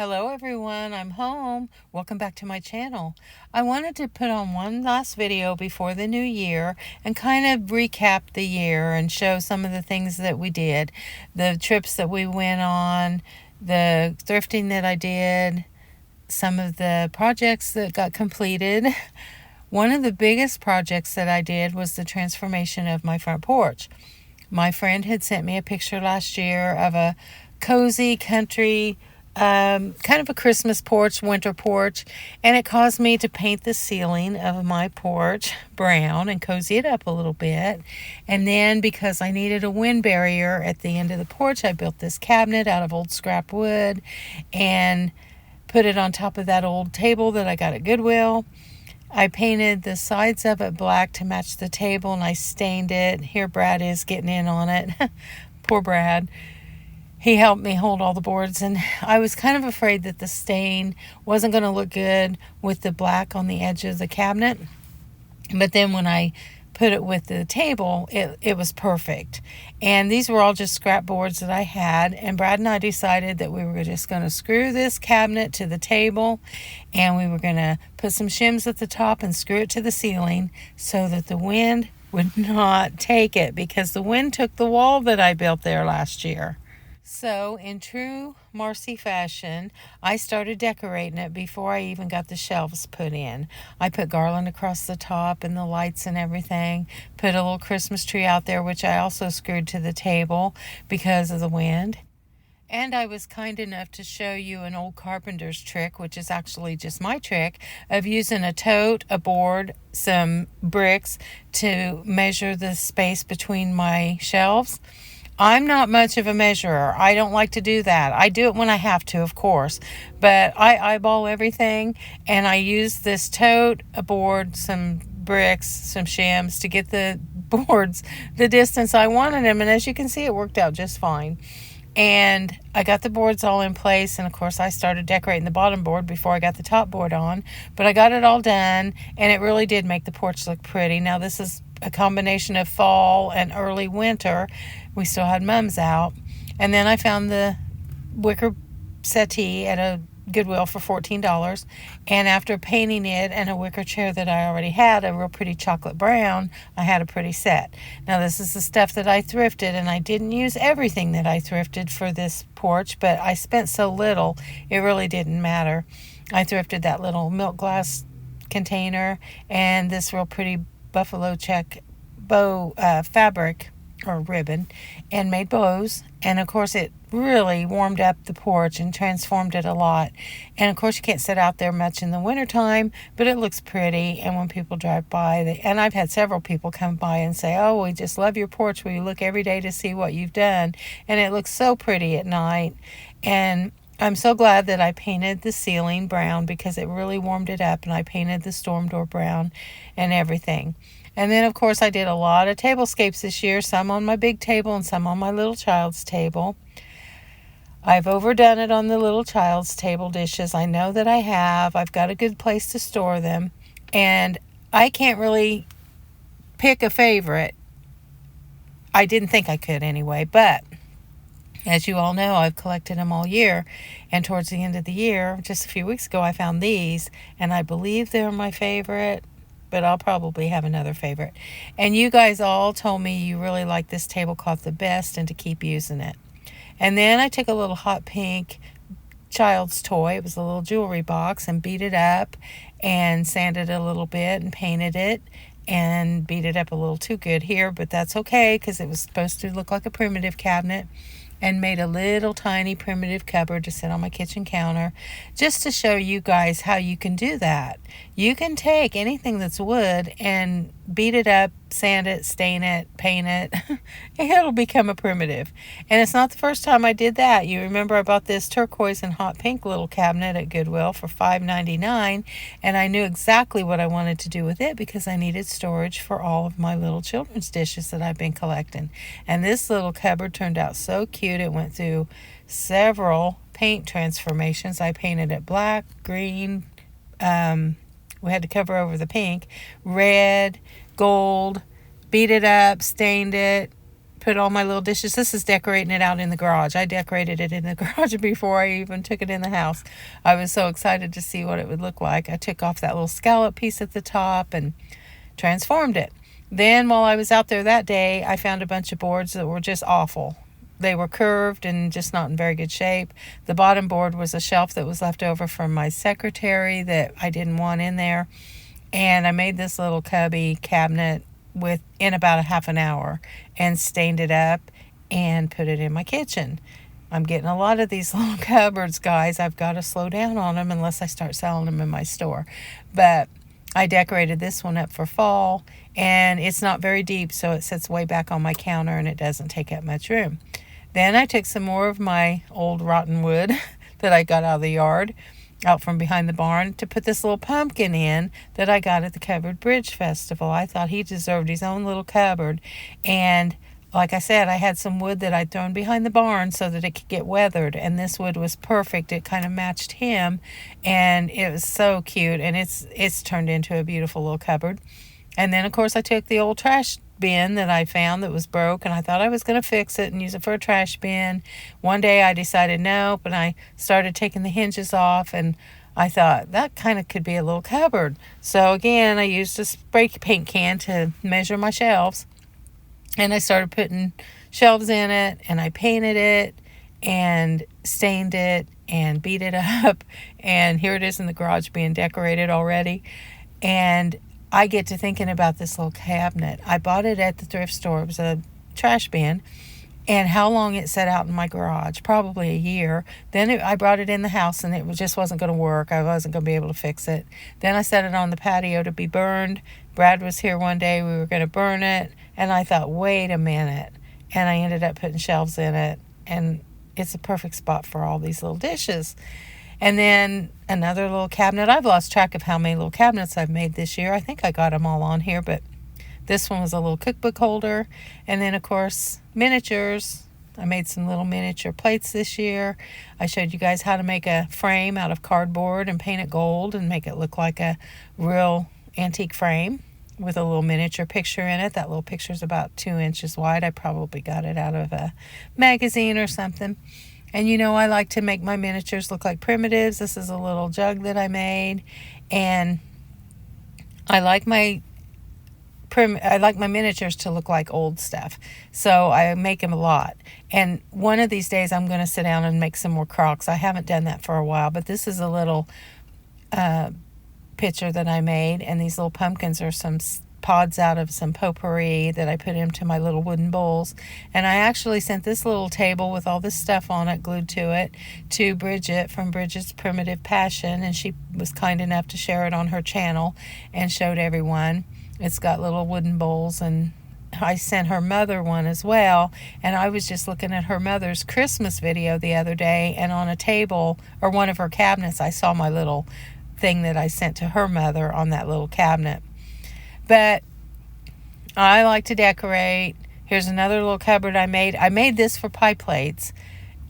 Hello everyone, I'm home. Welcome back to my channel. I wanted to put on one last video before the new year and kind of recap the year and show some of the things that we did. The trips that we went on, the thrifting that I did, some of the projects that got completed. One of the biggest projects that I did was the transformation of my front porch. My friend had sent me a picture last year of a cozy country kind of a Christmas porch, winter porch, and it caused me to paint the ceiling of my porch brown and cozy it up a little bit. And then because I needed a wind barrier at the end of the porch, I built this cabinet out of old scrap wood and put it on top of that old table that I got at Goodwill. I painted the sides of it black to match the table, and I stained it. Here Brad is getting in on it. Poor Brad. He helped me hold all the boards, and I was kind of afraid that the stain wasn't going to look good with the black on the edge of the cabinet. But then when I put it with the table, it was perfect. And these were all just scrap boards that I had, and Brad and I decided that we were just going to screw this cabinet to the table, and we were going to put some shims at the top and screw it to the ceiling so that the wind would not take it, because the wind took the wall that I built there last year. So, in true Marcy fashion, I started decorating it before I even got the shelves put in. I put garland across the top and the lights and everything. Put a little Christmas tree out there, which I also screwed to the table because of the wind. And I was kind enough to show you an old carpenter's trick, which is actually just my trick, of using a tote, a board, some bricks to measure the space between my shelves. I'm not much of a measurer. I don't like to do that. I do it when I have to, of course, but I eyeball everything, and I use this tote, a board, some bricks, some shims to get the boards the distance I wanted them, and as you can see, it worked out just fine. And I got the boards all in place, and of course I started decorating the bottom board before I got the top board on, but I got it all done, and it really did make the porch look pretty. Now this is a combination of fall and early winter. We still had mums out. And then I found the wicker settee at a Goodwill for $14. And after painting it and a wicker chair that I already had, a real pretty chocolate brown, I had a pretty set. Now this is the stuff that I thrifted, and I didn't use everything that I thrifted for this porch, but I spent so little, it really didn't matter. I thrifted that little milk glass container and this real pretty buffalo check bow fabric or ribbon, and made bows. And of course it really warmed up the porch and transformed it a lot. And of course you can't sit out there much in the wintertime, but it looks pretty. And when people drive by, and I've had several people come by and say, oh, we just love your porch. We look every day to see what you've done, and it looks so pretty at night. And I'm so glad that I painted the ceiling brown, because it really warmed it up, and I painted the storm door brown and everything. And then, of course, I did a lot of tablescapes this year, some on my big table and some on my little child's table. I've overdone it on the little child's table dishes. I know that I have. I've got a good place to store them. And I can't really pick a favorite. I didn't think I could anyway, but as you all know, I've collected them all year, and towards the end of the year, just a few weeks ago, I found these, and I believe they're my favorite, but I'll probably have another favorite. And you guys all told me you really like this tablecloth the best and to keep using it. And then I took a little hot pink child's toy, it was a little jewelry box, and beat it up and sanded it a little bit and painted it, and beat it up a little too good here, but that's okay, because it was supposed to look like a primitive cabinet. And made a little tiny primitive cupboard to sit on my kitchen counter, just to show you guys how you can do that. You can take anything that's wood and beat it up, sand it, stain it, paint it, and it'll become a primitive. And it's not the first time I did that. You remember I bought this turquoise and hot pink little cabinet at Goodwill for $5.99, and I knew exactly what I wanted to do with it, because I needed storage for all of my little children's dishes that I've been collecting. And this little cupboard turned out so cute. It went through several paint transformations. I painted it black, green, we had to cover over the pink, red, gold, beat it up, stained it, put all my little dishes. This is decorating it out in the garage. I decorated it in the garage before I even took it in the house. I was so excited to see what it would look like. I took off that little scallop piece at the top and transformed it. Then while I was out there that day, I found a bunch of boards that were just awful. They were curved and just not in very good shape. The bottom board was a shelf that was left over from my secretary that I didn't want in there. And I made this little cubby cabinet in about a half an hour and stained it up and put it in my kitchen. I'm getting a lot of these little cupboards, guys. I've got to slow down on them unless I start selling them in my store. But I decorated this one up for fall, and it's not very deep, so it sits way back on my counter and it doesn't take up much room. Then I took some more of my old rotten wood that I got out of the yard, out from behind the barn, to put this little pumpkin in that I got at the Covered Bridge Festival. I thought he deserved his own little cupboard. And like I said, I had some wood that I'd thrown behind the barn so that it could get weathered, and this wood was perfect. It kind of matched him, and it was so cute, and it's turned into a beautiful little cupboard. And then, of course, I took the old trash bin that I found that was broke, and I thought I was going to fix it and use it for a trash bin. One day I decided nope, and I started taking the hinges off, and I thought that kind of could be a little cupboard. So again, I used a spray paint can to measure my shelves, and I started putting shelves in it, and I painted it and stained it and beat it up, and here it is in the garage being decorated already. And I get to thinking about this little cabinet. I bought it at the thrift store. It was a trash bin. And how long it sat out in my garage? Probably a year. Then I brought it in the house, and it just wasn't going to work. I wasn't going to be able to fix it. Then I set it on the patio to be burned. Brad was here one day. We were going to burn it. And I thought, wait a minute. And I ended up putting shelves in it. And it's a perfect spot for all these little dishes. And then another little cabinet. I've lost track of how many little cabinets I've made this year. I think I got them all on here, but this one was a little cookbook holder. And then, of course, miniatures. I made some little miniature plates this year. I showed you guys how to make a frame out of cardboard and paint it gold and make it look like a real antique frame with a little miniature picture in it. That little picture is about 2 inches wide. I probably got it out of a magazine or something. And you know, I like to make my miniatures look like primitives. This is a little jug that I made, and I like my miniatures to look like old stuff. So I make them a lot. And one of these days I'm going to sit down and make some more crocks. I haven't done that for a while, but this is a little picture that I made, and these little pumpkins are some pods out of some potpourri that I put into my little wooden bowls. And I actually sent this little table with all this stuff on it glued to it to Bridget from Bridget's Primitive Passion, and she was kind enough to share it on her channel and showed everyone. It's got little wooden bowls, and I sent her mother one as well. And I was just looking at her mother's Christmas video the other day, and on a table or one of her cabinets I saw my little thing that I sent to her mother on that little cabinet. But I like to decorate. Here's another little cupboard I made. I made this for pie plates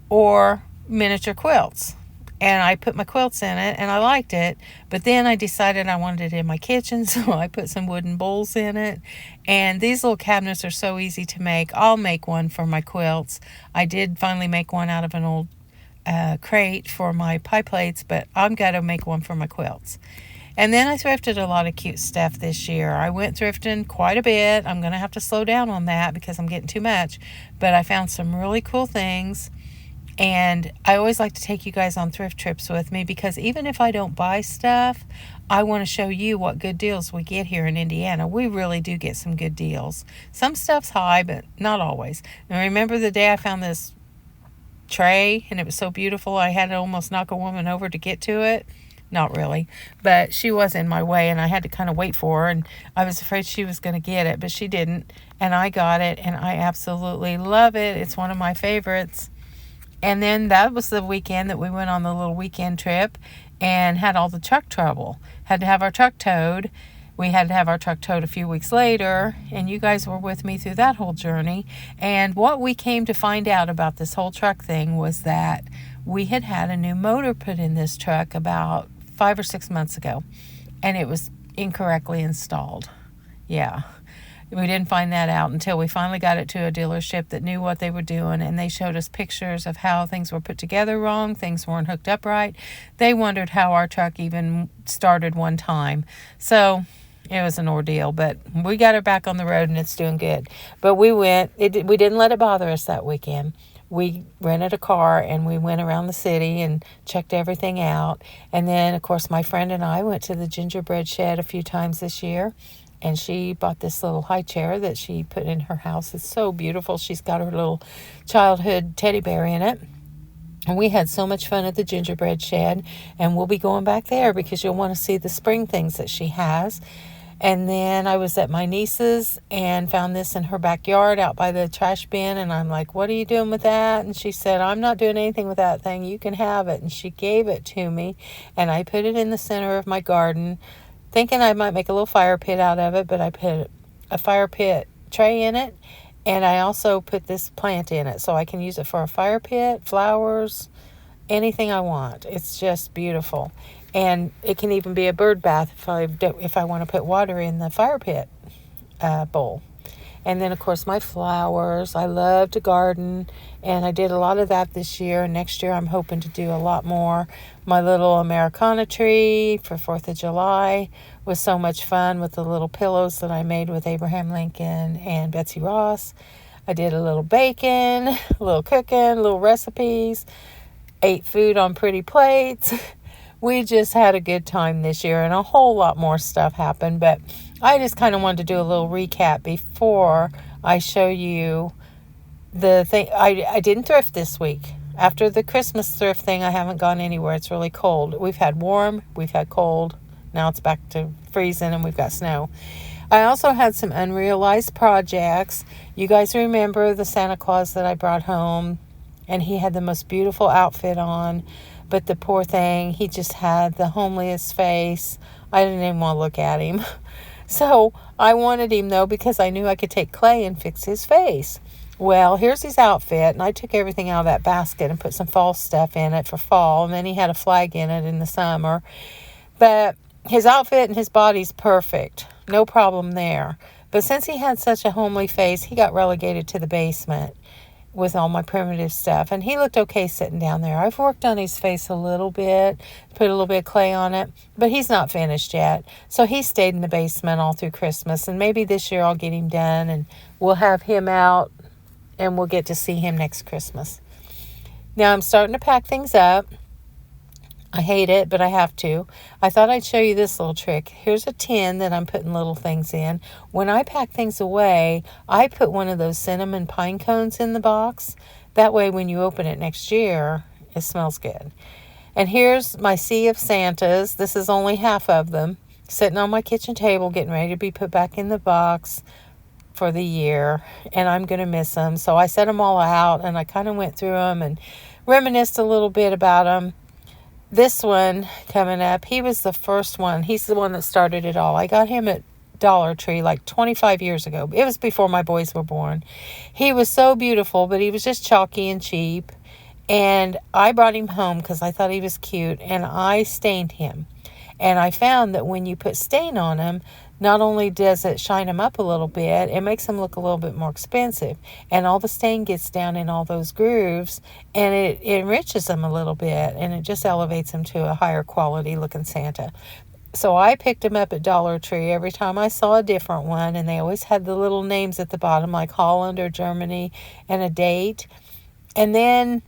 or miniature quilts. And I put my quilts in it, and I liked it. But then I decided I wanted it in my kitchen, so I put some wooden bowls in it. And these little cabinets are so easy to make. I'll make one for my quilts. I did finally make one out of an old crate for my pie plates, but I'm going to make one for my quilts. And then I thrifted a lot of cute stuff this year. I went thrifting quite a bit. I'm going to have to slow down on that because I'm getting too much. But I found some really cool things. And I always like to take you guys on thrift trips with me, because even if I don't buy stuff, I want to show you what good deals we get here in Indiana. We really do get some good deals. Some stuff's high, but not always. And remember the day I found this tray, and it was so beautiful I had to almost knock a woman over to get to it? Not really, but she was in my way, and I had to kind of wait for her, and I was afraid she was going to get it, but she didn't, and I got it, and I absolutely love it. It's one of my favorites. And then that was the weekend that we went on the little weekend trip and had all the truck trouble. Had to have our truck towed. We had to have our truck towed a few weeks later, and you guys were with me through that whole journey. And what we came to find out about this whole truck thing was that we had had a new motor put in this truck about 5 or 6 months ago, and it was incorrectly installed. Yeah. We didn't find that out until we finally got it to a dealership that knew what they were doing, and they showed us pictures of how things were put together wrong, things weren't hooked up right. They wondered how our truck even started one time. So it was an ordeal, but we got it back on the road and it's doing good. But we didn't let it bother us that weekend. We rented a car and we went around the city and checked everything out. And then, of course, my friend and I went to the gingerbread shed a few times this year. And she bought this little high chair that she put in her house. It's so beautiful. She's got her little childhood teddy bear in it. And we had so much fun at the gingerbread shed. And we'll be going back there because you'll want to see the spring things that she has. And then I was at my niece's and found this in her backyard out by the trash bin. And I'm like, what are you doing with that? And she said, I'm not doing anything with that thing. You can have it. And she gave it to me. And I put it in the center of my garden, thinking I might make a little fire pit out of it. But I put a fire pit tray in it. And I also put this plant in it so I can use it for a fire pit, flowers, anything I want. It's just beautiful. And it can even be a bird bath if I want to put water in the fire pit bowl. And then, of course, my flowers. I love to garden, and I did a lot of that this year. And next year, I'm hoping to do a lot more. My little Americana tree for 4th of July was so much fun with the little pillows that I made with Abraham Lincoln and Betsy Ross. I did a little baking, a little cooking, little recipes, ate food on pretty plates. We just had a good time this year, and a whole lot more stuff happened. But I just kind of wanted to do a little recap before I show you the thing. I didn't thrift this week. After the Christmas thrift thing, I haven't gone anywhere. It's really cold. We've had warm, we've had cold. Now it's back to freezing, and we've got snow. I also had some unrealized projects. You guys remember the Santa Claus that I brought home, and he had the most beautiful outfit on. But the poor thing, he just had the homeliest face. I didn't even want to look at him. So I wanted him, though, because I knew I could take clay and fix his face. Well, here's his outfit. And I took everything out of that basket and put some fall stuff in it for fall. And then he had a flag in it in the summer. But his outfit and his body's perfect. No problem there. But since he had such a homely face, he got relegated to the basement with all my primitive stuff. And he looked okay sitting down there. I've worked on his face a little bit, put a little bit of clay on it, but he's not finished yet. So he stayed in the basement all through Christmas. And maybe this year I'll get him done and we'll have him out and we'll get to see him next Christmas. Now I'm starting to pack things up. I hate it, but I have to. I thought I'd show you this little trick. Here's a tin that I'm putting little things in. When I pack things away, I put one of those cinnamon pine cones in the box. That way, when you open it next year, it smells good. And here's my sea of Santas. This is only half of them, sitting on my kitchen table, getting ready to be put back in the box for the year. And I'm going to miss them. So I set them all out, and I kind of went through them and reminisced a little bit about them. This one coming up, he was the first one. He's the one that started it all. I got him at Dollar Tree like 25 years ago. It was before my boys were born. He was so beautiful, but he was just chalky and cheap. And I brought him home because I thought he was cute, and I stained him. And I found that when you put stain on him, not only does it shine them up a little bit, it makes them look a little bit more expensive. And all the stain gets down in all those grooves, and it enriches them a little bit, and it just elevates them to a higher quality looking Santa. So I picked them up at Dollar Tree every time I saw a different one, and they always had the little names at the bottom, like Holland or Germany, and a date. And then,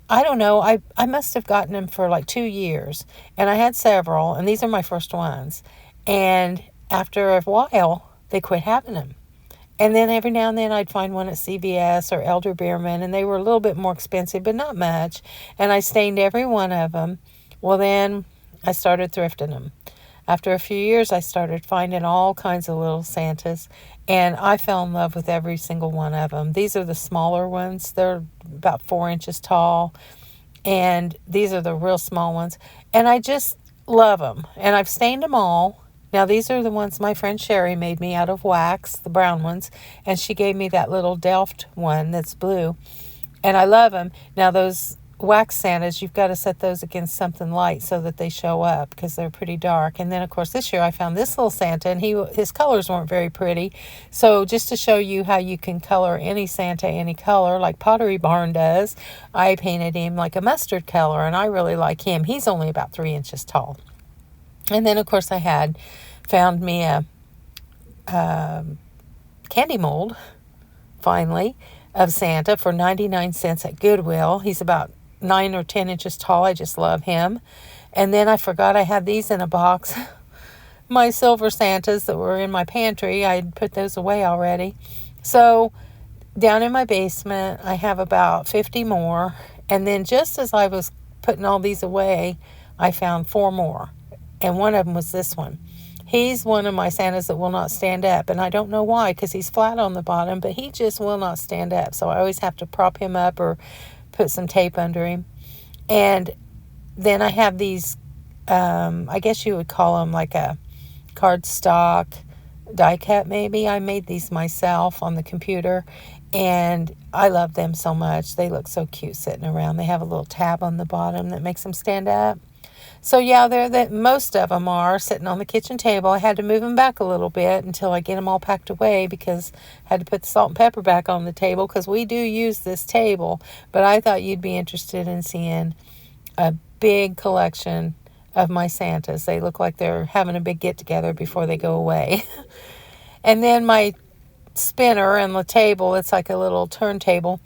I don't know, I must have gotten them for like 2 years, and I had several, and these are my first ones. And after a while, they quit having them. And then every now and then I'd find one at CVS or Elder Beerman, and they were a little bit more expensive, but not much. And I stained every one of them. Well, then I started thrifting them. After a few years, I started finding all kinds of little Santas, and I fell in love with every single one of them. These are the smaller ones. They're about 4 inches tall, and these are the real small ones. And I just love them, and I've stained them all. Now, these are the ones my friend Sherry made me out of wax, the brown ones, and she gave me that little Delft one that's blue, and I love them. Now, those wax Santas, you've got to set those against something light so that they show up because they're pretty dark. And then, of course, this year I found this little Santa, and his colors weren't very pretty. So just to show you how you can color any Santa any color, like Pottery Barn does, I painted him like a mustard color, and I really like him. He's only about 3 inches tall. And then, of course, I had found me a candy mold, finally, of Santa for 99 cents at Goodwill. He's about 9 or 10 inches tall. I just love him. And then I forgot I had these in a box. My silver Santas that were in my pantry. I'd put those away already. So down in my basement, I have about 50 more. And then just as I was putting all these away, I found 4 more. And one of them was this one. He's one of my Santas that will not stand up, and I don't know why, because he's flat on the bottom, but he just will not stand up, so I always have to prop him up or put some tape under him. And then I have these, I guess you would call them like a cardstock die cut maybe. I made these myself on the computer, and I love them so much. They look so cute sitting around. They have a little tab on the bottom that makes them stand up. So yeah, most of them are sitting on the kitchen table. I had to move them back a little bit until I get them all packed away because I had to put the salt and pepper back on the table because we do use this table. But I thought you'd be interested in seeing a big collection of my Santas. They look like they're having a big get-together before they go away. And then my spinner and the table, it's like a little turntable.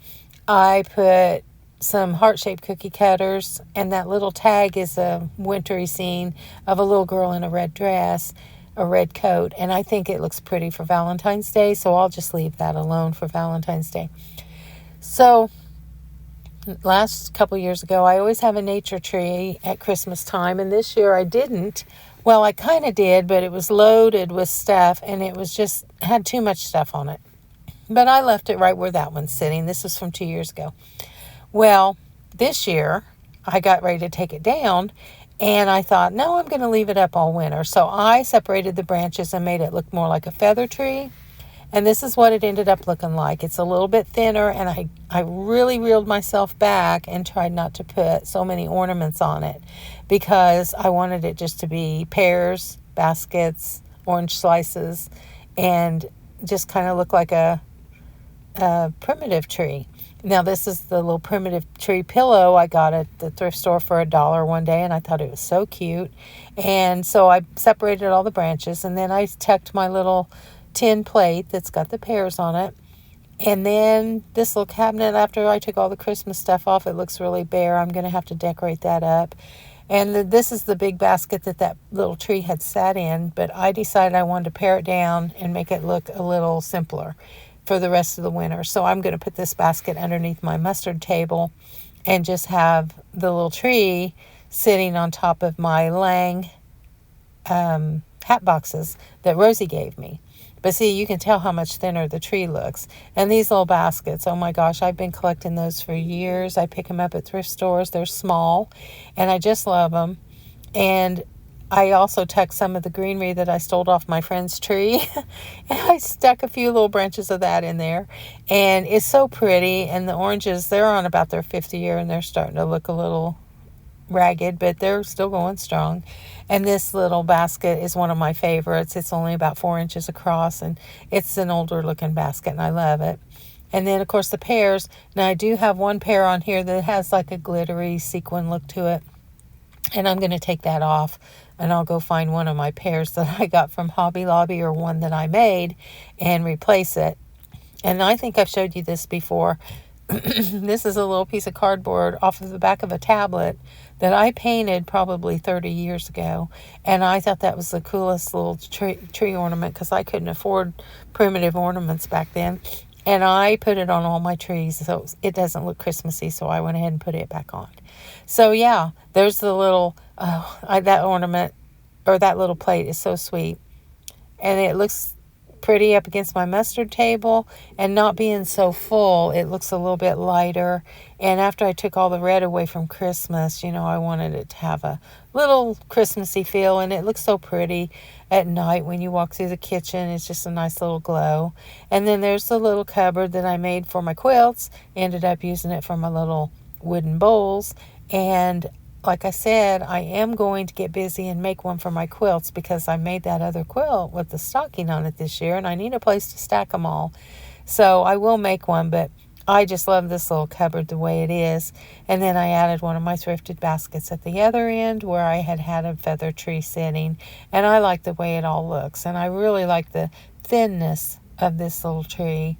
I put some heart-shaped cookie cutters, and that little tag is a wintry scene of a little girl in a red dress, a red coat, and I think it looks pretty for Valentine's Day, so I'll just leave that alone for Valentine's Day. So last couple years ago, I always have a nature tree at Christmas time, and this year I didn't. Well, I kind of did, but it was loaded with stuff, and it was just had too much stuff on it. But I left it right where that one's sitting. This was from 2 years ago. Well, this year, I got ready to take it down, and I thought, no, I'm going to leave it up all winter. So I separated the branches and made it look more like a feather tree, and this is what it ended up looking like. It's a little bit thinner, and I really reeled myself back and tried not to put so many ornaments on it because I wanted it just to be pears, baskets, orange slices, and just kind of look like a primitive tree. Now, this is the little primitive tree pillow I got at the thrift store for $1 one day, and I thought it was so cute. And so I separated all the branches, and then I tucked my little tin plate that's got the pears on it. And then this little cabinet, after I took all the Christmas stuff off, it looks really bare. I'm going to have to decorate that up. And this is the big basket that little tree had sat in, but I decided I wanted to pare it down and make it look a little simpler for the rest of the winter. So I'm going to put this basket underneath my mustard table and just have the little tree sitting on top of my Lang hat boxes that Rosie gave me. But see, you can tell how much thinner the tree looks. And these little baskets, oh my gosh, I've been collecting those for years. I pick them up at thrift stores. They're small, and I just love them. And I also tucked some of the greenery that I stole off my friend's tree. And I stuck a few little branches of that in there. And it's so pretty. And the oranges, they're on about their 5th year, and they're starting to look a little ragged, but they're still going strong. And this little basket is one of my favorites. It's only about 4 inches across, and it's an older looking basket, and I love it. And then, of course, the pears. Now, I do have one pear on here that has like a glittery sequin look to it. And I'm going to take that off, and I'll go find one of my pears that I got from Hobby Lobby or one that I made and replace it. And I think I've showed you this before. This is a little piece of cardboard off of the back of a tablet that I painted probably 30 years ago. And I thought that was the coolest little tree ornament because I couldn't afford primitive ornaments back then. And I put it on all my trees so it doesn't look Christmassy, so I went ahead and put it back on. So yeah, there's the little, that ornament, or that little plate is so sweet. And it looks pretty up against my mustard table, and not being so full, it looks a little bit lighter. And after I took all the red away from Christmas, I wanted it to have a little Christmassy feel, and it looks so pretty at night when you walk through the kitchen. It's just a nice little glow. And then there's the little cupboard that I made for my quilts. Ended up using it for my little wooden bowls. And like I said, I am going to get busy and make one for my quilts because I made that other quilt with the stocking on it this year and I need a place to stack them all. So I will make one, but I just love this little cupboard the way it is. And then I added one of my thrifted baskets at the other end where I had a feather tree sitting. And I like the way it all looks. And I really like the thinness of this little tree.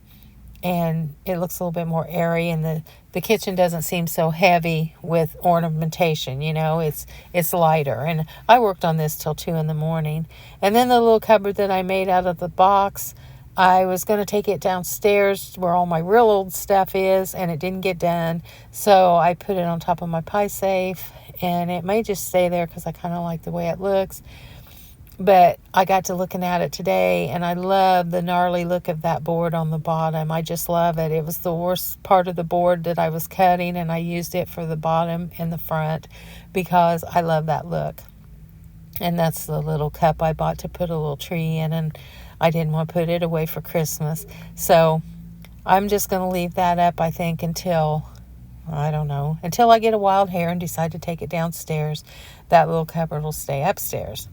And it looks a little bit more airy, and the kitchen doesn't seem so heavy with ornamentation. It's lighter. And I worked on this till 2 in the morning. And then the little cupboard that I made out of the box, I was going to take it downstairs where all my real old stuff is, and it didn't get done. So I put it on top of my pie safe, and it may just stay there because I kind of like the way it looks. But I got to looking at it today, and I love the gnarly look of that board on the bottom. I just love it. It was the worst part of the board that I was cutting, and I used it for the bottom and the front because I love that look. And that's the little cup I bought to put a little tree in, and I didn't want to put it away for Christmas. So I'm just going to leave that up, I think, until I get a wild hair and decide to take it downstairs. That little cupboard will stay upstairs.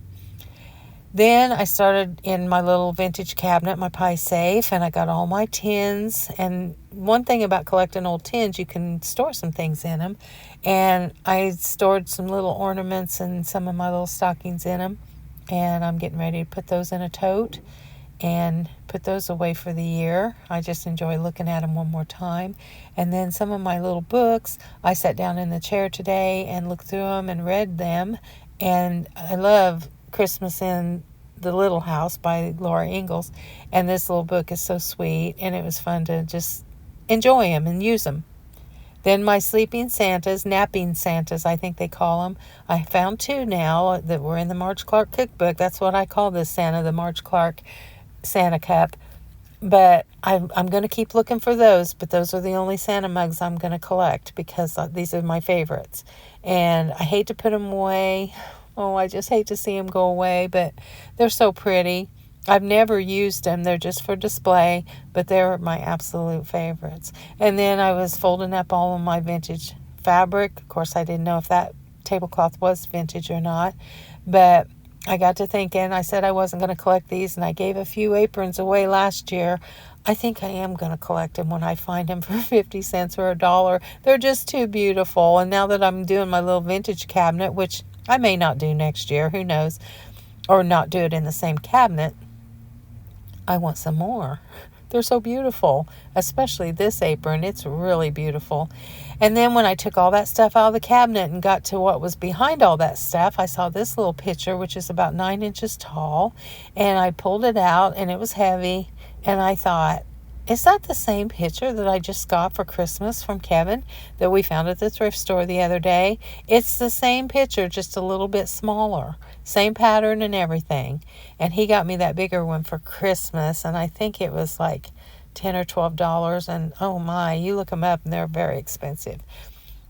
Then I started in my little vintage cabinet, my pie safe, and I got all my tins. And one thing about collecting old tins, you can store some things in them. And I stored some little ornaments and some of my little stockings in them. And I'm getting ready to put those in a tote and put those away for the year. I just enjoy looking at them one more time. And then some of my little books, I sat down in the chair today and looked through them and read them. And I love Christmas in the Little House by Laura Ingalls, and this little book is so sweet, and it was fun to just enjoy them and use them. Then my sleeping Santas, napping Santas, I think they call them. I found 2 now that were in the Marge Clark cookbook. That's what I call this Santa, the Marge Clark Santa cup. But I'm going to keep looking for those, but those are the only Santa mugs I'm going to collect because these are my favorites. And I hate to put them away. Oh, I just hate to see them go away, but they're so pretty. I've never used them. They're just for display, but they're my absolute favorites. And then I was folding up all of my vintage fabric. Of course, I didn't know if that tablecloth was vintage or not, but I got to thinking. I said I wasn't going to collect these, and I gave a few aprons away last year. I think I am going to collect them when I find them for 50 cents or $1. They're just too beautiful. And now that I'm doing my little vintage cabinet, which I may not do next year, who knows, or not do it in the same cabinet, I want some more. They're so beautiful, especially this apron. It's really beautiful. And then when I took all that stuff out of the cabinet and got to what was behind all that stuff, I saw this little picture, which is about 9 inches tall, and I pulled it out, and it was heavy, and I thought, is that the same picture that I just got for Christmas from Kevin that we found at the thrift store the other day? It's the same picture, just a little bit smaller. Same pattern and everything. And he got me that bigger one for Christmas, and I think it was like $10 or $12. And oh my, you look them up and they're very expensive.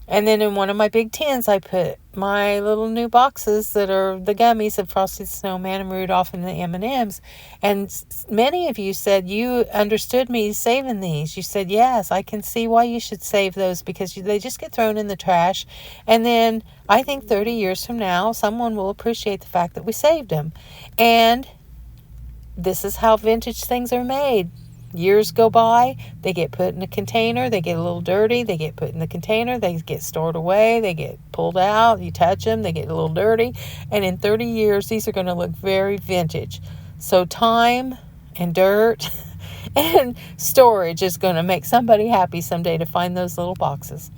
And then in one of my big tins, I put my little new boxes that are the gummies of Frosty the Snowman and Rudolph and the M&Ms. And many of you said you understood me saving these. You said, yes, I can see why you should save those because they just get thrown in the trash. And then I think 30 years from now, someone will appreciate the fact that we saved them. And this is how vintage things are made. Years go by, they get put in a container, they get a little dirty, they get put in the container, they get stored away, they get pulled out, you touch them, they get a little dirty, and in 30 years, these are going to look very vintage. So time and dirt and storage is going to make somebody happy someday to find those little boxes.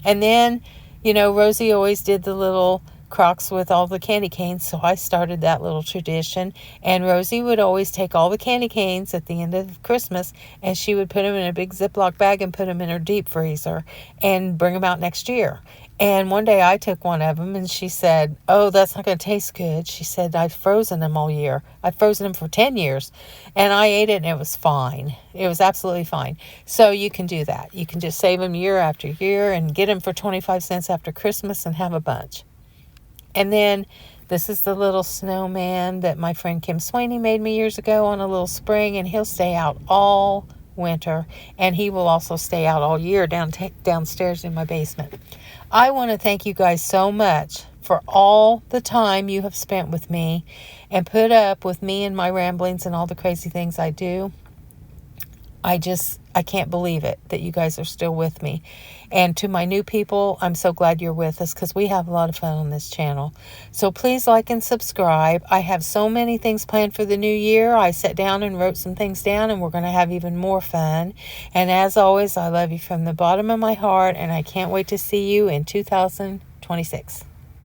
And then, Rosie always did the little Crocs with all the candy canes, so I started that little tradition. And Rosie would always take all the candy canes at the end of Christmas, and she would put them in a big Ziploc bag and put them in her deep freezer and bring them out next year. And one day I took one of them, and she said, oh, that's not going to taste good. She said, I've frozen them all year. I've frozen them for 10 years. And I ate it, and it was fine. It was absolutely fine. So you can do that. You can just save them year after year and get them for 25 cents after Christmas and have a bunch. And then this is the little snowman that my friend Kim Swaney made me years ago on a little spring, and he'll stay out all winter, and he will also stay out all year downstairs in my basement. I want to thank you guys so much for all the time you have spent with me and put up with me and my ramblings and all the crazy things I do. I can't believe it that you guys are still with me. And to my new people, I'm so glad you're with us because we have a lot of fun on this channel. So please like and subscribe. I have so many things planned for the new year. I sat down and wrote some things down, and we're going to have even more fun. And as always, I love you from the bottom of my heart, and I can't wait to see you in 2026.